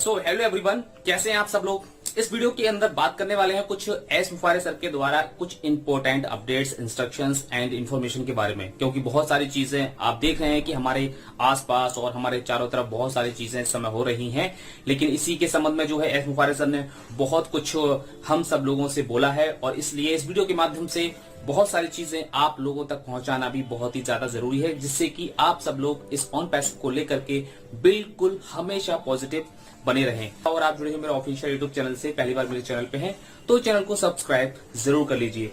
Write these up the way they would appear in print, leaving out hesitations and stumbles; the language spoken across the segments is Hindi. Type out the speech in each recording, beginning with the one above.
सो हेलो एवरीवन, कैसे हैं आप सब लोग। इस वीडियो के अंदर बात करने वाले हैं कुछ एस मुफारे सर के द्वारा कुछ important updates, instructions and information के बारे में, क्योंकि बहुत सारी चीजें आप देख रहे हैं कि हमारे आसपास और हमारे चारों तरफ बहुत सारी चीजें इस समय हो रही हैं। लेकिन इसी के संबंध में जो है एस मुफारे सर ने बहुत कुछ हम सब लोगों से बोला है और इसलिए इस वीडियो के माध्यम से बहुत सारी चीजें आप लोगों तक पहुंचाना भी बहुत ही ज्यादा जरूरी है, जिससे कि आप सब लोग इस ऑन पैसिव को लेकर के बिल्कुल हमेशा पॉजिटिव बने रहें। और आप जुड़े हैं मेरे ऑफिशियल यूट्यूब चैनल से, पहली बार मेरे चैनल पे हैं तो चैनल को सब्सक्राइब जरूर कर लीजिए।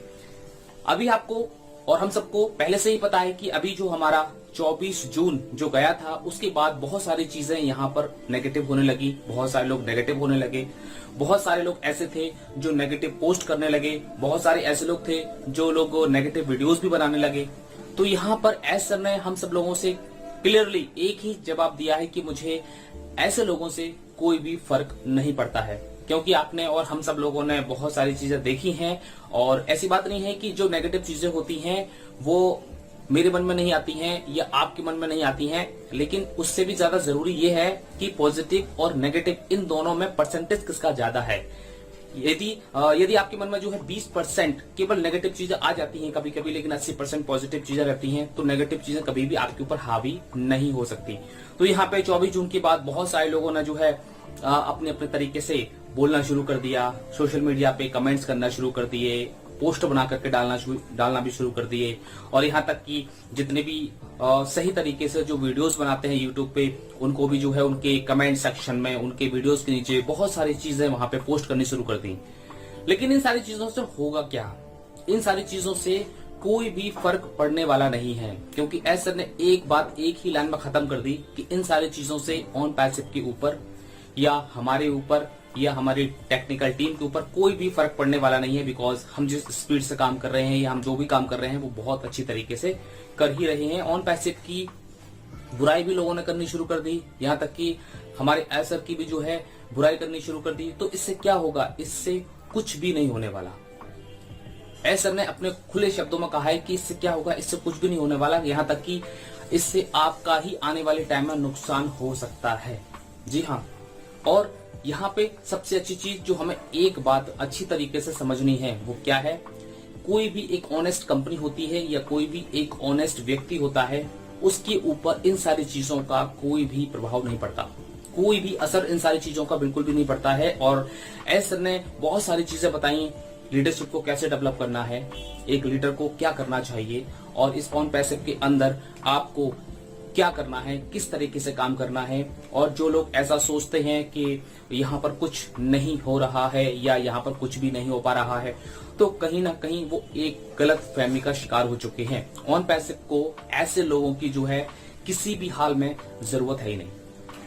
अभी आपको और हम सबको पहले से ही पता है कि अभी जो हमारा 24 जून जो गया था उसके बाद बहुत सारी चीजें यहाँ पर नेगेटिव होने लगी, बहुत सारे लोग नेगेटिव होने लगे, बहुत सारे लोग ऐसे थे जो नेगेटिव पोस्ट करने लगे, बहुत सारे ऐसे लोग थे जो लोग नेगेटिव वीडियोस भी बनाने लगे। तो यहाँ पर एस सर ने हम सब लोगों से क्लियरली एक ही जवाब दिया है कि मुझे ऐसे लोगों से कोई भी फर्क नहीं पड़ता है, क्योंकि आपने और हम सब लोगों ने बहुत सारी चीजें देखी हैं और ऐसी बात नहीं है कि जो नेगेटिव चीजें होती हैं वो मेरे मन में नहीं आती हैं या आपके मन में नहीं आती हैं, लेकिन उससे भी ज्यादा जरूरी ये है कि पॉजिटिव और नेगेटिव इन दोनों में परसेंटेज किसका ज्यादा है। यदि आपके मन में जो है 20% केवल नेगेटिव चीजें आ जाती हैं कभी कभी, लेकिन 80% पॉजिटिव चीजें रहती हैं, तो नेगेटिव चीजें कभी भी आपके ऊपर हावी नहीं हो सकती। तो यहाँ पे 24 जून के बाद बहुत सारे लोगों ने जो है अपने अपने तरीके से बोलना शुरू कर दिया, सोशल मीडिया पे कमेंट्स करना शुरू कर दिए, पोस्ट बना करके डालना भी शुरू कर दिए, और यहाँ तक कि जितने भी सही तरीके से जो वीडियोस बनाते हैं यूट्यूब पे उनको भी जो है उनके कमेंट सेक्शन में, उनके वीडियोस के नीचे बहुत सारी चीजें वहां पे पोस्ट करनी शुरू कर दी। लेकिन इन सारी चीजों से होगा क्या? इन सारी चीजों से कोई भी फर्क पड़ने वाला नहीं है, क्योंकि एस सर ने एक बात एक ही लाइन में खत्म कर दी कि इन सारी चीजों से ऑन पैसिव के ऊपर या हमारे ऊपर या हमारी टेक्निकल टीम के ऊपर कोई भी फर्क पड़ने वाला नहीं है। बिकॉज हम जिस स्पीड से काम कर रहे हैं या हम जो भी काम कर रहे हैं वो बहुत अच्छी तरीके से कर ही रहे हैं। ऑन पैसिव की बुराई भी लोगों ने करनी शुरू कर दी, यहाँ तक कि हमारे एसर की भी जो है बुराई करनी शुरू कर दी। तो इससे क्या होगा? इससे कुछ भी नहीं होने वाला। एसर ने अपने खुले शब्दों में कहा है कि इससे क्या होगा, इससे कुछ भी नहीं होने वाला, यहाँ तक कि इससे आपका ही आने वाले टाइम में नुकसान हो सकता है। जी हाँ, और यहाँ पे सबसे अच्छी चीज जो हमें एक बात अच्छी तरीके से समझनी है वो क्या है, कोई भी एक ऑनेस्ट कंपनी होती है या कोई भी एक ऑनेस्ट व्यक्ति होता है, उसके ऊपर इन सारी चीजों का कोई भी प्रभाव नहीं पड़ता, कोई भी असर इन सारी चीजों का बिल्कुल भी नहीं पड़ता है। और एस सर ने बहुत सारी चीजें बताई, लीडरशिप को कैसे डेवलप करना है, एक लीडर को क्या करना चाहिए और इस ऑन पैसिव के अंदर आपको क्या करना है, किस तरीके से काम करना है। और जो लोग ऐसा सोचते हैं कि यहाँ पर कुछ नहीं हो रहा है या यहाँ पर कुछ भी नहीं हो पा रहा है, तो कहीं ना कहीं वो एक गलत फहमी का शिकार हो चुके हैं। ऑन पैसिव को ऐसे लोगों की जो है किसी भी हाल में जरूरत है ही नहीं,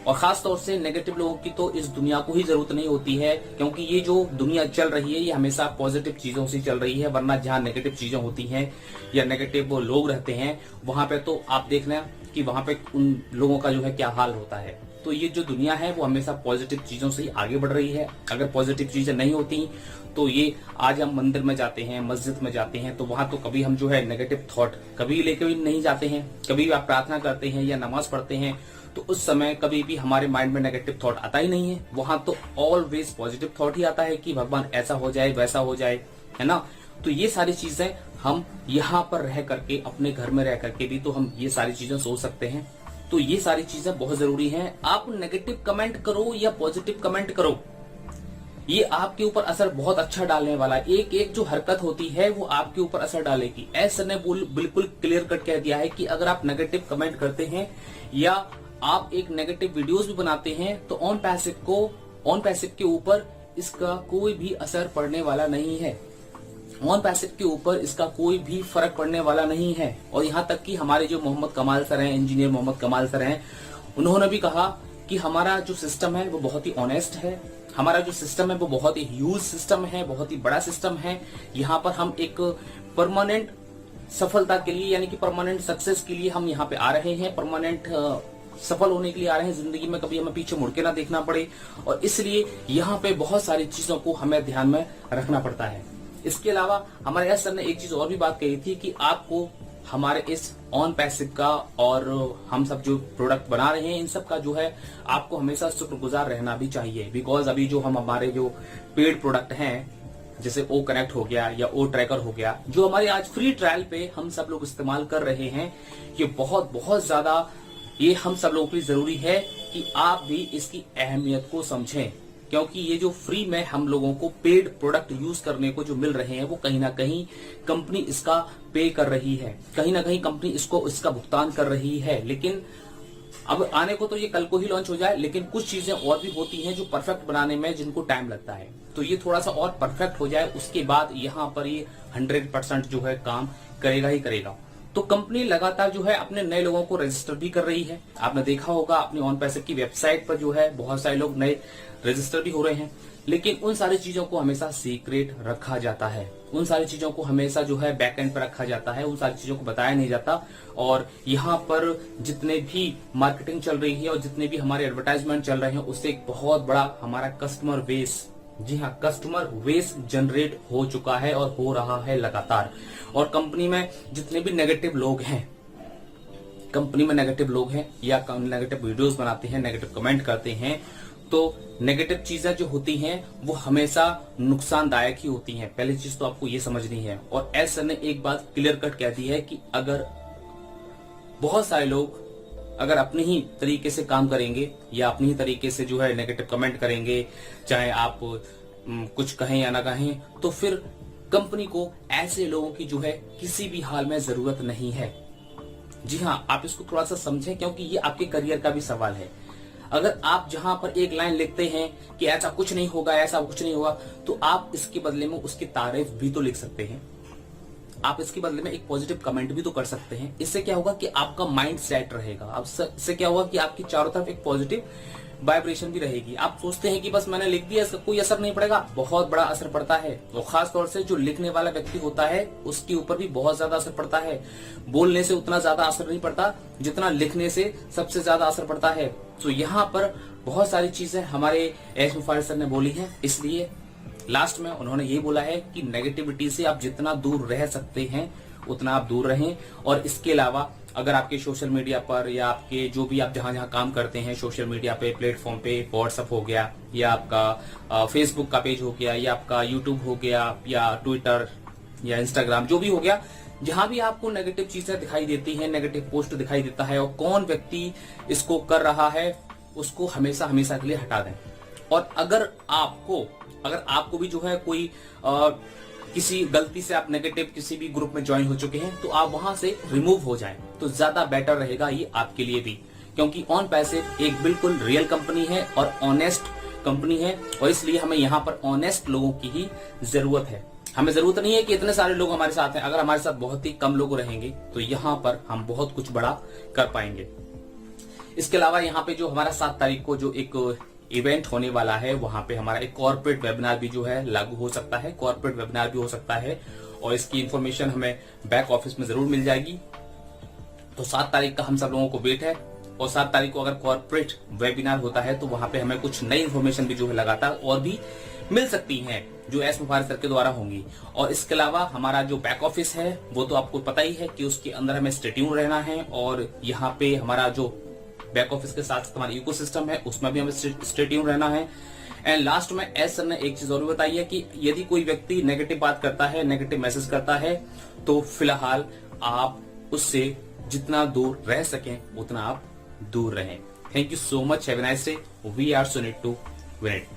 और खास तौर से नेगेटिव लोगों की तो इस दुनिया को ही जरूरत नहीं होती है, क्योंकि ये जो दुनिया चल रही है ये हमेशा पॉजिटिव चीजों से चल रही है। वरना जहाँ नेगेटिव चीजें होती हैं या नेगेटिव लोग रहते हैं वहां पे तो आप देख लें कि वहां पे उन लोगों का जो है क्या हाल होता है। तो ये जो दुनिया है वो हमेशा पॉजिटिव चीजों से ही आगे बढ़ रही है। अगर पॉजिटिव चीजें नहीं होती तो ये आज हम मंदिर में जाते हैं, मस्जिद में जाते हैं, तो वहां तो कभी हम जो है नेगेटिव थॉट कभी लेके भी नहीं जाते हैं। कभी भी आप प्रार्थना करते हैं या नमाज पढ़ते हैं तो उस समय कभी भी हमारे माइंड में नेगेटिव थॉट आता ही नहीं है, वहां तो ऑलवेज पॉजिटिव थॉट ही आता है कि भगवान ऐसा हो जाए, वैसा हो जाए, है ना। तो ये सारी चीजें हम यहाँ पर रह करके, अपने घर में रह करके भी तो हम ये सारी चीजें सोच सकते हैं। तो ये सारी चीजें बहुत जरूरी हैं। आप नेगेटिव कमेंट करो या पॉजिटिव कमेंट करो, ये आपके ऊपर असर बहुत अच्छा डालने वाला है। एक एक जो हरकत होती है वो आपके ऊपर असर डालेगी। ऐसा ने बिल्कुल क्लियर कट कह दिया है कि अगर आप नेगेटिव कमेंट करते हैं या आप एक नेगेटिव वीडियोस भी बनाते हैं तो ऑन पैसिव के ऊपर इसका कोई भी असर पड़ने वाला नहीं है। ऑन पैसिव के ऊपर इसका कोई भी फर्क पड़ने वाला नहीं है। और यहाँ तक कि हमारे जो मोहम्मद कमाल सर हैं, इंजीनियर मोहम्मद कमाल सर हैं, उन्होंने भी कहा कि हमारा जो सिस्टम है वो बहुत ही ऑनेस्ट है, हमारा जो सिस्टम है वो बहुत ही ह्यूज सिस्टम है, बहुत ही बड़ा सिस्टम है। यहाँ पर हम एक परमानेंट सफलता के लिए यानी कि परमानेंट सक्सेस के लिए हम यहाँ पे आ रहे हैं, परमानेंट सफल होने के लिए आ रहे हैं, जिंदगी में कभी हमें पीछे मुड़ के ना देखना पड़े। और इसलिए यहाँ पे बहुत सारी चीजों को हमें ध्यान में रखना पड़ता है। इसके अलावा हमारे एस सर ने एक चीज और भी बात कही थी कि आपको हमारे इस ऑन पैसिव का और हम सब जो प्रोडक्ट बना रहे हैं इन सब का जो है आपको हमेशा शुक्रगुजार रहना भी चाहिए। बिकॉज अभी जो हम हमारे जो पेड प्रोडक्ट हैं जैसे ओ कनेक्ट हो गया या ओ ट्रैकर हो गया, जो हमारे आज फ्री ट्रायल पे हम सब लोग इस्तेमाल कर रहे हैं, ये बहुत बहुत ज्यादा ये हम सब लोगों के लिए जरूरी है कि आप भी इसकी अहमियत को समझें। क्योंकि ये जो फ्री में हम लोगों को पेड प्रोडक्ट यूज करने को जो मिल रहे हैं वो कहीं ना कहीं कंपनी इसका पे कर रही है, कहीं ना कहीं कंपनी इसका भुगतान कर रही है। लेकिन अब आने को तो ये कल को ही लॉन्च हो जाए, लेकिन कुछ चीजें और भी होती हैं जो परफेक्ट बनाने में जिनको टाइम लगता है। तो ये थोड़ा सा और परफेक्ट हो जाए, उसके बाद यहाँ पर ये 100% जो है काम करेगा ही करेगा। तो कंपनी लगातार जो है अपने नए लोगों को रजिस्टर भी कर रही है। आपने देखा होगा अपनी ऑन पैसिव की वेबसाइट पर जो है बहुत सारे लोग नए रजिस्टर भी हो रहे हैं, लेकिन उन सारी चीजों को हमेशा सीक्रेट रखा जाता है, उन सारी चीजों को हमेशा जो है बैक एंड पर रखा जाता है, उन सारी चीजों को बताया नहीं जाता। और यहाँ पर जितने भी मार्केटिंग चल रही है और जितने भी हमारे एडवर्टाइजमेंट चल रहे हैं उससे एक बहुत बड़ा हमारा कस्टमर बेस, जी हाँ कस्टमर बेस जनरेट हो चुका है और हो रहा है लगातार। और कंपनी में जितने भी नेगेटिव लोग हैं, कंपनी में नेगेटिव लोग हैं या नेगेटिव वीडियोस बनाते हैं, नेगेटिव कमेंट करते हैं, तो नेगेटिव चीजें जो होती हैं वो हमेशा नुकसानदायक ही होती हैं। पहली चीज तो आपको ये समझनी है। और एस सर ने एक बात क्लियर कट कह दी है कि अगर बहुत सारे लोग अगर अपने ही तरीके से काम करेंगे या अपनी ही तरीके से जो है नेगेटिव कमेंट करेंगे, चाहे आप कुछ कहें या ना कहें, तो फिर कंपनी को ऐसे लोगों की जो है किसी भी हाल में जरूरत नहीं है। जी हाँ, आप इसको थोड़ा सा समझें क्योंकि ये आपके करियर का भी सवाल है। अगर आप जहां पर एक लाइन लिखते हैं कि ऐसा कुछ नहीं होगा, ऐसा कुछ नहीं होगा, तो आप इसके बदले में उसकी तारीफ भी तो लिख सकते हैं, आप इसके बदले में एक पॉजिटिव कमेंट भी तो कर सकते हैं। इससे क्या होगा कि आपका माइंड सेट रहेगा। अब इससे क्या होगा कि आपकी चारों तरफ एक पॉजिटिव वाइब्रेशन भी रहेगी। आप सोचते हैं कि बस मैंने लिख दिया, इसका कोई असर नहीं पड़ेगा, बहुत बड़ा असर पड़ता है। और खास तौर से जो लिखने वाला व्यक्ति होता है उसके ऊपर भी बहुत ज्यादा असर पड़ता है। बोलने से उतना ज्यादा असर नहीं पड़ता जितना लिखने से सबसे ज्यादा असर पड़ता है। तो यहाँ पर बहुत सारी चीजें हमारे एस मुफारिस सर ने बोली है, इसलिए लास्ट में उन्होंने ये बोला है कि नेगेटिविटी से आप जितना दूर रह सकते हैं उतना आप दूर रहें। और इसके अलावा अगर आपके सोशल मीडिया पर या आपके जो भी आप जहां जहां काम करते हैं सोशल मीडिया पे प्लेटफॉर्म पे, व्हाट्सएप हो गया या आपका फेसबुक का पेज हो गया या आपका यूट्यूब हो गया या ट्विटर या इंस्टाग्राम, जो भी हो गया, जहां भी आपको नेगेटिव चीजें दिखाई देती हैं, नेगेटिव पोस्ट दिखाई देता है और कौन व्यक्ति इसको कर रहा है, उसको हमेशा हमेशा के लिए हटा दें। और अगर आपको भी जो है कोई किसी गलती से आप नेगेटिव किसी भी ग्रुप में ज्वाइन हो चुके हैं तो आप वहां से रिमूव हो जाएं, तो ज्यादा बेटर रहेगा ये आपके लिए भी। क्योंकि ऑन पैसिव एक बिल्कुल रियल कंपनी है और ऑनेस्ट कंपनी है, और इसलिए हमें यहाँ पर ऑनेस्ट लोगों की ही जरूरत है। हमें जरूरत नहीं है कि इतने सारे लोग हमारे साथ हैं। अगर हमारे साथ बहुत ही कम लोग रहेंगे तो यहाँ पर हम बहुत कुछ बड़ा कर पाएंगे। इसके अलावा यहाँ पे जो हमारा 7 तारीख को जो एक इवेंट होने वाला है, वहां पे हमारा एक कॉर्पोरेट वेबिनार भी जो है लागू हो सकता है, कॉर्पोरेट वेबिनार भी हो सकता है, और इसकी इंफॉर्मेशन हमें बैक ऑफिस में जरूर मिल जाएगी। तो 7 तारीख का हम सब लोगों को वेट है। और 7 तारीख को अगर कॉर्पोरेट वेबिनार होता है तो वहां पे हमें कुछ नई इंफॉर्मेशन भी जो है लगातार और भी मिल सकती हैं जो एस मुफारिस सर के द्वारा होंगी। और इसके अलावा हमारा जो बैक ऑफिस है वो तो आपको पता ही है कि उसके अंदर हमें स्टे ट्यून रहना है, और यहाँ पे हमारा जो बैक ऑफिस के साथ हमारा इकोसिस्टम है उसमें भी हमें स्टे ट्यून रहना है। एंड लास्ट में एस सर ने एक चीज और बताई है कि यदि कोई व्यक्ति नेगेटिव बात करता है, नेगेटिव मैसेज करता है, तो फिलहाल आप उससे जितना दूर रह सकें उतना आप दूर रहें। Thank you so much, have a nice day. We are so need to win it.